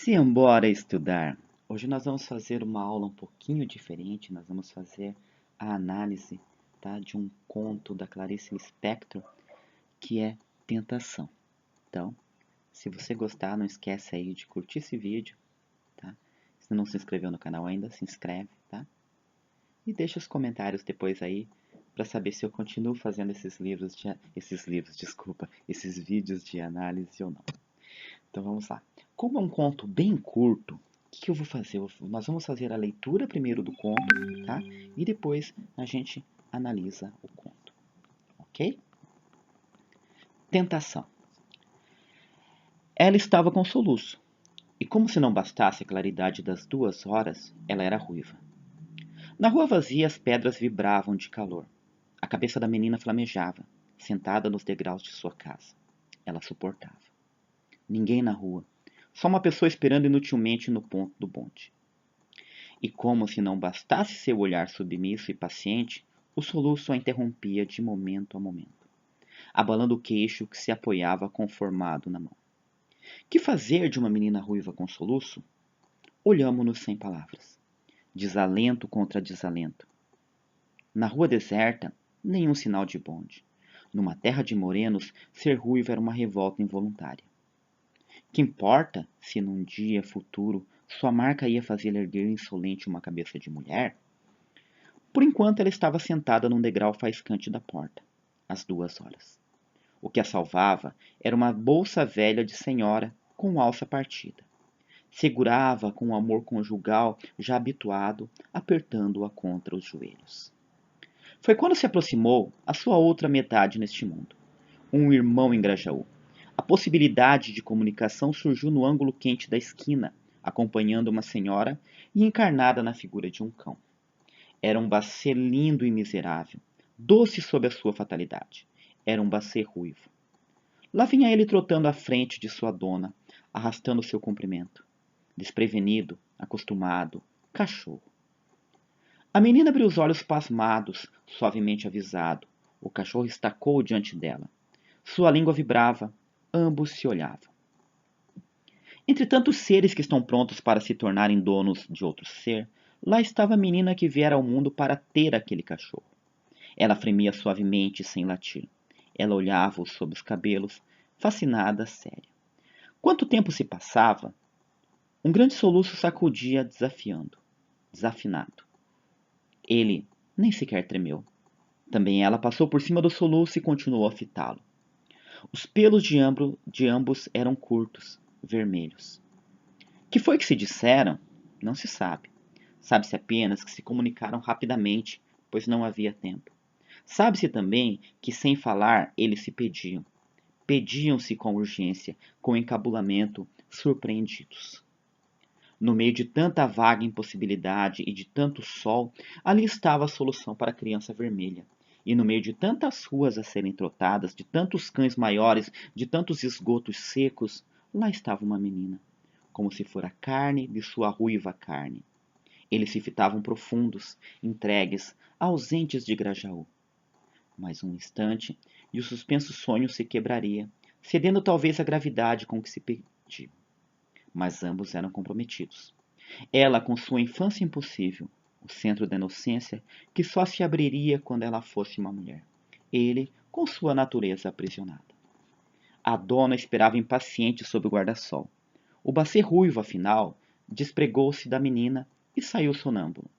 Simbora estudar! Hoje nós vamos fazer uma aula um pouquinho diferente. Nós vamos fazer a análise, tá, de um conto da Clarice Lispector, que é Tentação. Então, se você gostar, não esquece aí de curtir esse vídeo, tá? Se não se inscreveu no canal ainda, se inscreve, tá? E deixa os comentários depois aí para saber se eu continuo fazendo esses vídeos de análise ou não. Então vamos lá. Como é um conto bem curto, o que eu vou fazer? Nós vamos fazer a leitura primeiro do conto, tá? E depois a gente analisa o conto, ok? Tentação. Ela estava com soluço, e como se não bastasse a claridade das 2 horas, ela era ruiva. Na rua vazia as pedras vibravam de calor. A cabeça da menina flamejava, sentada nos degraus de sua casa. Ela suportava. Ninguém na rua. Só uma pessoa esperando inutilmente no ponto do bonde. E como se não bastasse seu olhar submisso e paciente, o soluço a interrompia de momento a momento, abalando o queixo que se apoiava conformado na mão. Que fazer de uma menina ruiva com soluço? Olhamo-nos sem palavras. Desalento contra desalento. Na rua deserta, nenhum sinal de bonde. Numa terra de morenos, ser ruiva era uma revolta involuntária. Que importa se num dia futuro sua marca ia fazer erguer insolente uma cabeça de mulher? Por enquanto ela estava sentada num degrau faiscante da porta, às 2 horas. O que a salvava era uma bolsa velha de senhora com alça partida. Segurava com o amor conjugal já habituado, apertando-a contra os joelhos. Foi quando se aproximou a sua outra metade neste mundo, um irmão em Grajaú. A possibilidade de comunicação surgiu no ângulo quente da esquina, acompanhando uma senhora e encarnada na figura de um cão. Era um bacê lindo e miserável, doce sob a sua fatalidade. Era um bacê ruivo. Lá vinha ele trotando à frente de sua dona, arrastando seu comprimento. Desprevenido, acostumado, cachorro. A menina abriu os olhos pasmados, suavemente avisado. O cachorro estacou diante dela. Sua língua vibrava. Ambos se olhavam. Entre tantos seres que estão prontos para se tornarem donos de outro ser, lá estava a menina que viera ao mundo para ter aquele cachorro. Ela fremia suavemente, sem latir. Ela olhava-o sob os cabelos, fascinada, séria. Quanto tempo se passava? Um grande soluço sacudia, desafiando, desafinado. Ele nem sequer tremeu. Também ela passou por cima do soluço e continuou a fitá-lo. Os pelos de ambos eram curtos, vermelhos. Que foi que se disseram? Não se sabe. Sabe-se apenas que se comunicaram rapidamente, pois não havia tempo. Sabe-se também que, sem falar, eles se pediam. Pediam-se com urgência, com encabulamento, surpreendidos. No meio de tanta vaga impossibilidade e de tanto sol, ali estava a solução para a criança vermelha. E no meio de tantas ruas a serem trotadas, de tantos cães maiores, de tantos esgotos secos, lá estava uma menina, como se fora carne de sua ruiva carne. Eles se fitavam profundos, entregues, ausentes de Grajaú. Mais um instante, e o suspenso sonho se quebraria, cedendo talvez à gravidade com que se pediu. Mas ambos eram comprometidos. Ela com sua infância impossível, o centro da inocência que só se abriria quando ela fosse uma mulher. Ele com sua natureza aprisionada. A dona esperava impaciente sob o guarda-sol. O bacê ruivo, afinal, despregou-se da menina e saiu sonâmbulo.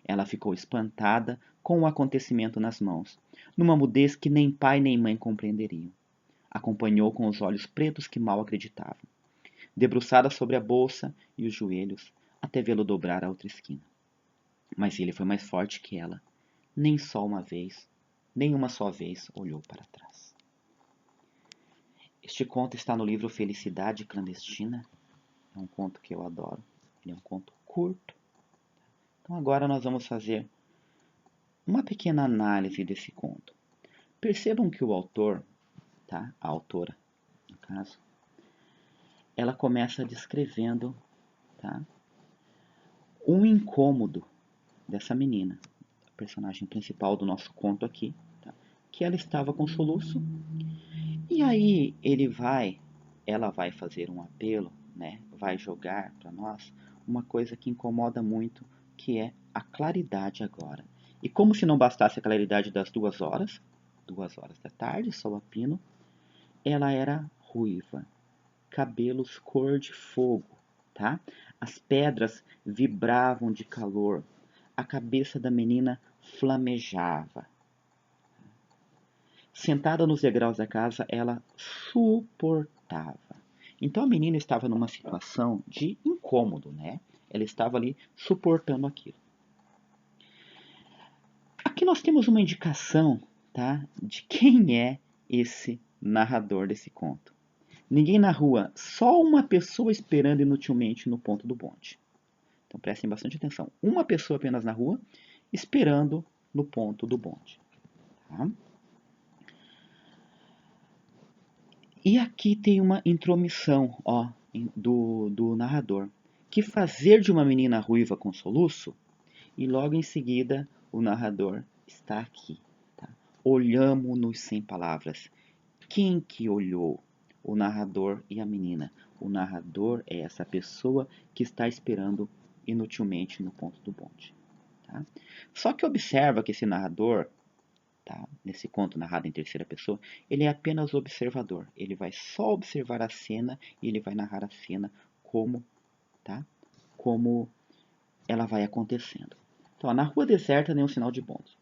Ela ficou espantada com o acontecimento nas mãos, numa mudez que nem pai nem mãe compreenderiam. Acompanhou com os olhos pretos que mal acreditavam, debruçada sobre a bolsa e os joelhos, até vê-lo dobrar a outra esquina. Mas ele foi mais forte que ela. Nem uma só vez olhou para trás. Este conto está no livro Felicidade Clandestina. É um conto que eu adoro. Ele é um conto curto. Então agora nós vamos fazer uma pequena análise desse conto. Percebam que o autor, tá? A autora, no caso, ela começa descrevendo, tá, um incômodo dessa menina, a personagem principal do nosso conto aqui, tá? Que ela estava com soluço, e aí ela vai fazer um apelo né, vai jogar para nós uma coisa que incomoda muito, que é a claridade agora. E como se não bastasse a claridade das 2 horas, 2 horas da tarde, sol a pino, ela era ruiva, cabelos cor de fogo, tá? As pedras vibravam de calor, a cabeça da menina flamejava. Sentada nos degraus da casa, ela suportava. Então a menina estava numa situação de incômodo, né? Ela estava ali suportando aquilo. Aqui nós temos uma indicação, tá? De quem é esse narrador desse conto. Ninguém na rua, só uma pessoa esperando inutilmente no ponto do bonde. Então prestem bastante atenção. Uma pessoa apenas na rua, esperando no ponto do bonde. Tá? E aqui tem uma intromissão, ó, do narrador. Que fazer de uma menina ruiva com soluço? E logo em seguida o narrador está aqui. Tá? Olhamo-nos sem palavras. Quem que olhou? O narrador e a menina. O narrador é essa pessoa que está esperando inutilmente no ponto do bonde. Tá? Só que observa que esse narrador, tá, nesse conto narrado em terceira pessoa, ele é apenas observador. Ele vai só observar a cena e ele vai narrar a cena como, tá, como ela vai acontecendo. Então, na rua deserta, nenhum sinal de bonde.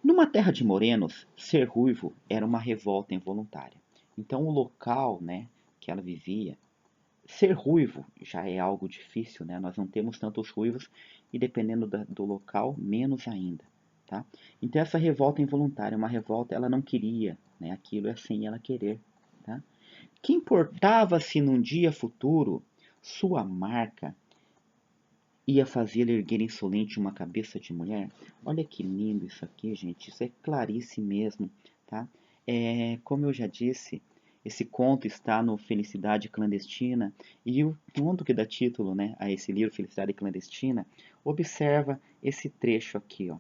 Numa terra de morenos, ser ruivo era uma revolta involuntária. Então, o local, né, que ela vivia, ser ruivo já é algo difícil, né? Nós não temos tantos ruivos e dependendo do local, menos ainda, tá? Então, essa revolta involuntária, uma revolta, ela não queria, né? Aquilo é sem ela querer, tá? Que importava se num dia futuro sua marca ia fazer erguer insolente uma cabeça de mulher? Olha que lindo isso aqui, gente. Isso é Clarice mesmo, tá? Como eu já disse, esse conto está no Felicidade Clandestina e o conto que dá título, né, a esse livro, Felicidade Clandestina, observa esse trecho aqui, ó.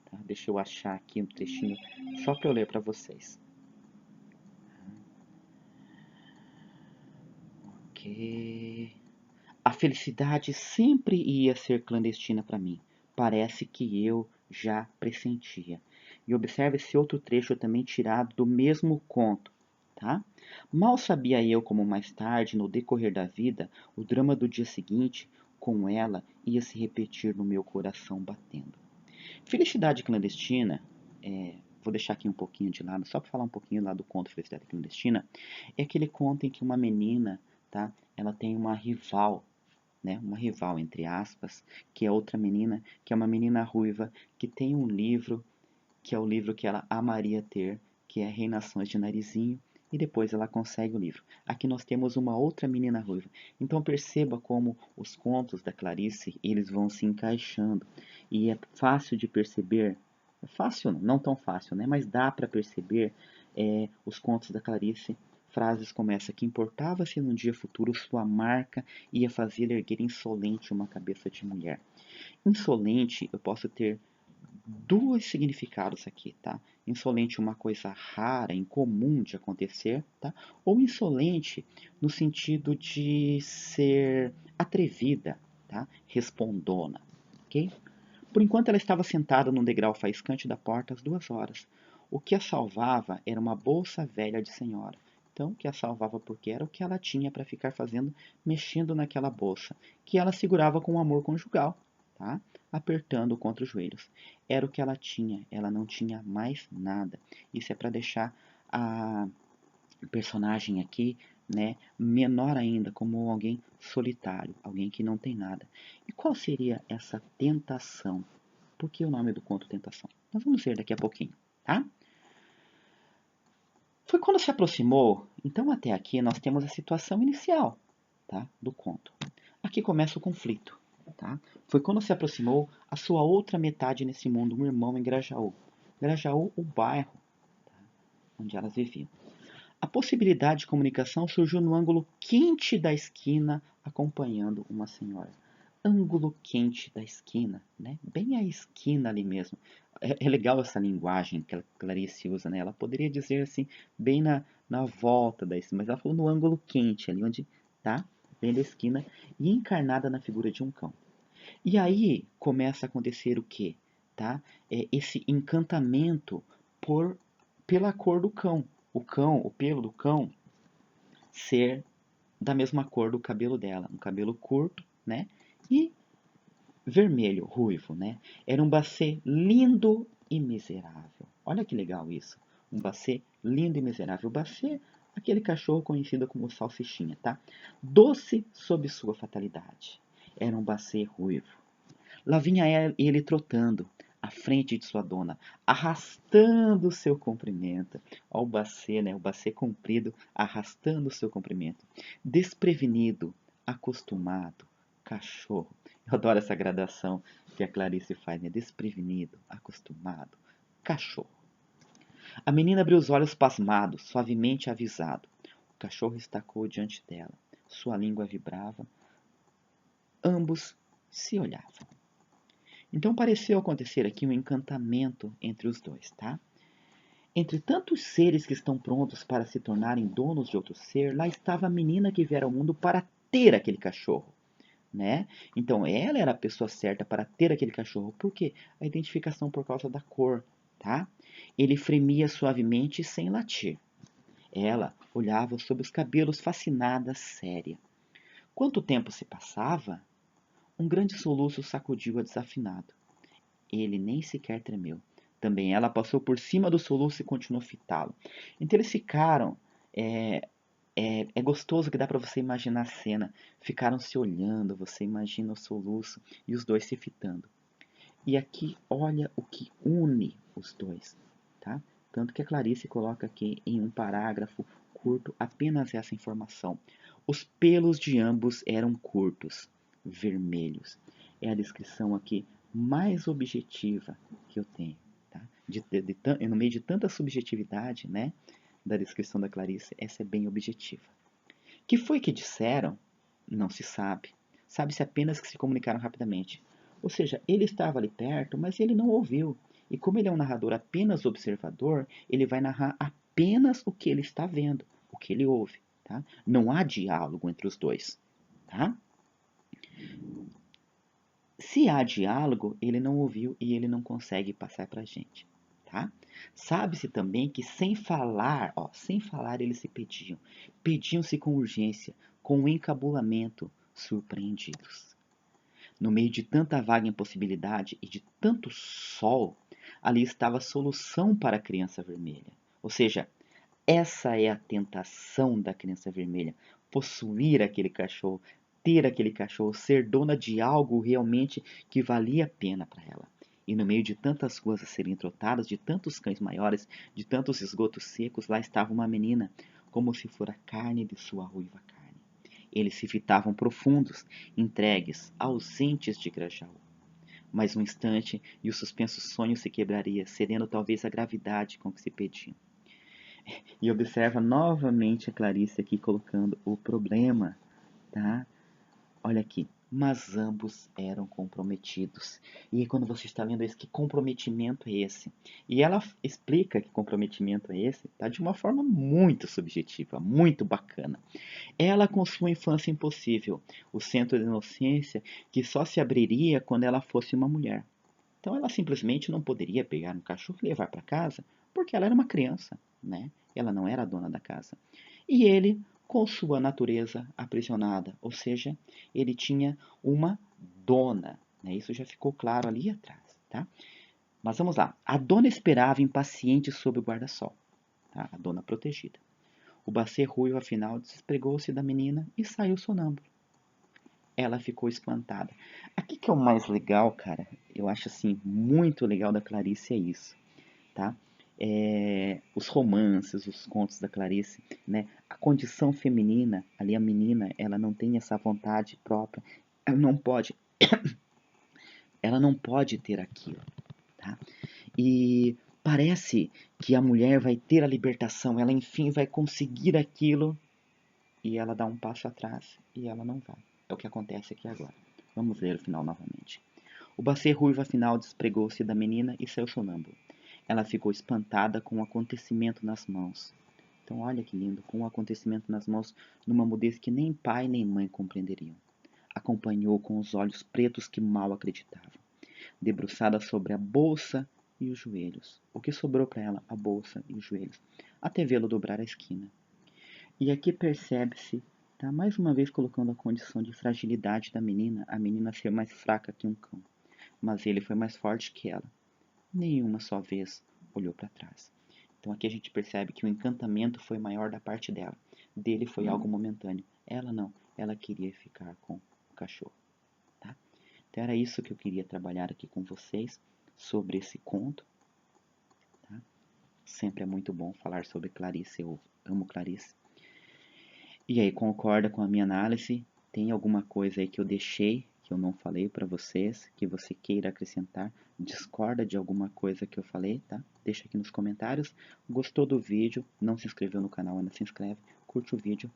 Tá? Deixa eu achar aqui um trechinho só para eu ler para vocês. Ok. A felicidade sempre ia ser clandestina para mim. Parece que eu já pressentia. E observe esse outro trecho também tirado do mesmo conto, tá? Mal sabia eu como mais tarde, no decorrer da vida, o drama do dia seguinte com ela ia se repetir no meu coração batendo. Felicidade clandestina, vou deixar aqui um pouquinho de lado, só para falar um pouquinho lá do conto Felicidade Clandestina, é aquele conto em que uma menina, tá? Ela tem uma rival, né, uma rival entre aspas, que é outra menina, que é uma menina ruiva, que tem um livro, que é o livro que ela amaria ter, que é Reinações de Narizinho, e depois ela consegue o livro. Aqui nós temos uma outra menina ruiva. Então perceba como os contos da Clarice, eles vão se encaixando. E é fácil de perceber, é fácil, não tão fácil, né? Mas dá para perceber os contos da Clarice. Frases como essa, que importava se num dia futuro sua marca ia fazer erguer insolente uma cabeça de mulher. Insolente, eu posso ter dois significados aqui, tá? Insolente, uma coisa rara, incomum de acontecer, tá? Ou insolente no sentido de ser atrevida, tá? Respondona, ok? Por enquanto ela estava sentada num degrau faiscante da porta às 2 horas. O que a salvava era uma bolsa velha de senhora. Então, o que a salvava porque era o que ela tinha para ficar fazendo, mexendo naquela bolsa, que ela segurava com amor conjugal, tá? Apertando contra os joelhos. Era o que ela tinha, ela não tinha mais nada. Isso é para deixar a personagem aqui, né, menor ainda, como alguém solitário, alguém que não tem nada. E qual seria essa tentação? Por que o nome do conto Tentação? Nós vamos ver daqui a pouquinho, tá? Foi quando se aproximou, então até aqui nós temos a situação inicial, tá, do conto. Aqui começa o conflito, tá? Foi quando se aproximou a sua outra metade nesse mundo, um irmão em Grajaú. Grajaú, o bairro, tá, onde elas viviam. A possibilidade de comunicação surgiu no ângulo quente da esquina, acompanhando uma senhora. Ângulo quente da esquina, né? Bem a esquina ali mesmo. É legal essa linguagem que a Clarice usa, né? Ela poderia dizer assim, bem na volta da esquina, mas ela falou no ângulo quente, ali onde tá bem da esquina e encarnada na figura de um cão. E aí começa a acontecer o quê? Tá? Esse encantamento pela cor do cão. O pelo do cão ser da mesma cor do cabelo dela, um cabelo curto, né? E vermelho, ruivo, né? Era um bacê lindo e miserável. Olha que legal isso. Um bacê lindo e miserável. O bacê, aquele cachorro conhecido como salsichinha, tá? Doce sob sua fatalidade. Era um bacê ruivo. Lá vinha ele trotando à frente de sua dona, arrastando o seu comprimento. Olha o bacê, né? O bacê comprido, arrastando o seu comprimento. Desprevenido, acostumado, cachorro. Eu adoro essa gradação que a Clarice faz, né? Desprevenido, acostumado, cachorro. A menina abriu os olhos pasmados, suavemente avisado. O cachorro estacou diante dela. Sua língua vibrava. Ambos se olhavam. Então pareceu acontecer aqui um encantamento entre os dois, tá? Entre tantos seres que estão prontos para se tornarem donos de outro ser, lá estava a menina que viera ao mundo para ter aquele cachorro, né? Então ela era a pessoa certa para ter aquele cachorro. Por quê? A identificação por causa da cor, tá? Ele fremia suavemente sem latir. Ela olhava sob os cabelos fascinada, séria. Quanto tempo se passava? Um grande soluço sacudiu-a desafinado. Ele nem sequer tremeu. Também ela passou por cima do soluço e continuou a fitá-lo. Então eles ficaram. É gostoso que dá para você imaginar a cena. Ficaram se olhando, você imagina o soluço e os dois se fitando. E aqui, olha o que une os dois, tá? Tanto que a Clarice coloca aqui em um parágrafo curto apenas essa informação. Os pelos de ambos eram curtos, vermelhos. É a descrição aqui mais objetiva que eu tenho, tá? No meio de tanta subjetividade, né, da descrição da Clarice, essa é bem objetiva. Que foi que disseram? Não se sabe. Sabe-se apenas que se comunicaram rapidamente. Ou seja, ele estava ali perto, mas ele não ouviu. E como ele é um narrador apenas observador, ele vai narrar apenas o que ele está vendo, o que ele ouve. Tá? Não há diálogo entre os dois. Tá? Se há diálogo, ele não ouviu e ele não consegue passar para a gente. Tá? Sabe-se também que sem falar eles se pediam. Pediam-se com urgência, com encabulamento, surpreendidos. No meio de tanta vaga impossibilidade e de tanto sol, ali estava a solução para a criança vermelha. Ou seja, essa é a tentação da criança vermelha: possuir aquele cachorro, ter aquele cachorro, ser dona de algo realmente que valia a pena para ela. E no meio de tantas ruas a serem trotadas, de tantos cães maiores, de tantos esgotos secos, lá estava uma menina, como se fora carne de sua ruiva carne. Eles se fitavam profundos, entregues, ausentes de Grajaú. Mais um instante e o suspenso sonho se quebraria, cedendo talvez à gravidade com que se pediam. E observa novamente a Clarice aqui colocando o problema, tá? Olha aqui. Mas ambos eram comprometidos. E aí, quando você está lendo isso, que comprometimento é esse? E ela explica que comprometimento é esse, tá? De uma forma muito subjetiva, muito bacana. Ela com sua infância impossível, o centro de inocência que só se abriria quando ela fosse uma mulher. Então ela simplesmente não poderia pegar um cachorro e levar para casa, porque ela era uma criança, né? Ela não era a dona da casa. E ele, com sua natureza aprisionada, ou seja, ele tinha uma dona, né? Isso já ficou claro ali atrás, tá? Mas vamos lá. A dona esperava impaciente sob o guarda-sol, tá? A dona protegida. O bacê ruivo, afinal, despregou-se da menina e saiu sonâmbulo. Ela ficou espantada. Aqui que é o mais legal, cara, eu acho assim, muito legal da Clarice é isso, tá? Os romances, os contos da Clarice, né? A condição feminina, ali a menina, ela não tem essa vontade própria, ela não pode, ela não pode ter aquilo, tá? E parece que a mulher vai ter a libertação, ela enfim vai conseguir aquilo e ela dá um passo atrás e ela não vai. É o que acontece aqui agora. Vamos ler o final novamente. O bacê ruivo afinal despregou-se da menina e saiu sonâmbulo. Ela ficou espantada com o acontecimento nas mãos. Então olha que lindo, com o acontecimento nas mãos, numa mudez que nem pai nem mãe compreenderiam. Acompanhou com os olhos pretos que mal acreditavam, debruçada sobre a bolsa e os joelhos. O que sobrou para ela? A bolsa e os joelhos, até vê-lo dobrar a esquina. E aqui percebe-se, tá, mais uma vez colocando a condição de fragilidade da menina, a menina ser mais fraca que um cão. Mas ele foi mais forte que ela. Nenhuma só vez olhou para trás. Então aqui a gente percebe que o encantamento foi maior da parte dela. Dele foi algo momentâneo. Ela não. Ela queria ficar com o cachorro. Tá? Então era isso que eu queria trabalhar aqui com vocês sobre esse conto. Tá? Sempre é muito bom falar sobre Clarice. Eu amo Clarice. E aí, concorda com a minha análise? Tem alguma coisa aí que eu deixei, que eu não falei para vocês, que você queira acrescentar? Discorda de alguma coisa que eu falei, tá? Deixa aqui nos comentários. Gostou do vídeo? Não se inscreveu no canal, ainda se inscreve, curte o vídeo.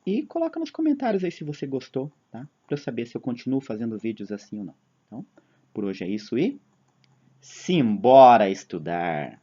E coloca nos comentários aí se você gostou, tá? Para eu saber se eu continuo fazendo vídeos assim ou não. Então, por hoje é isso e simbora estudar!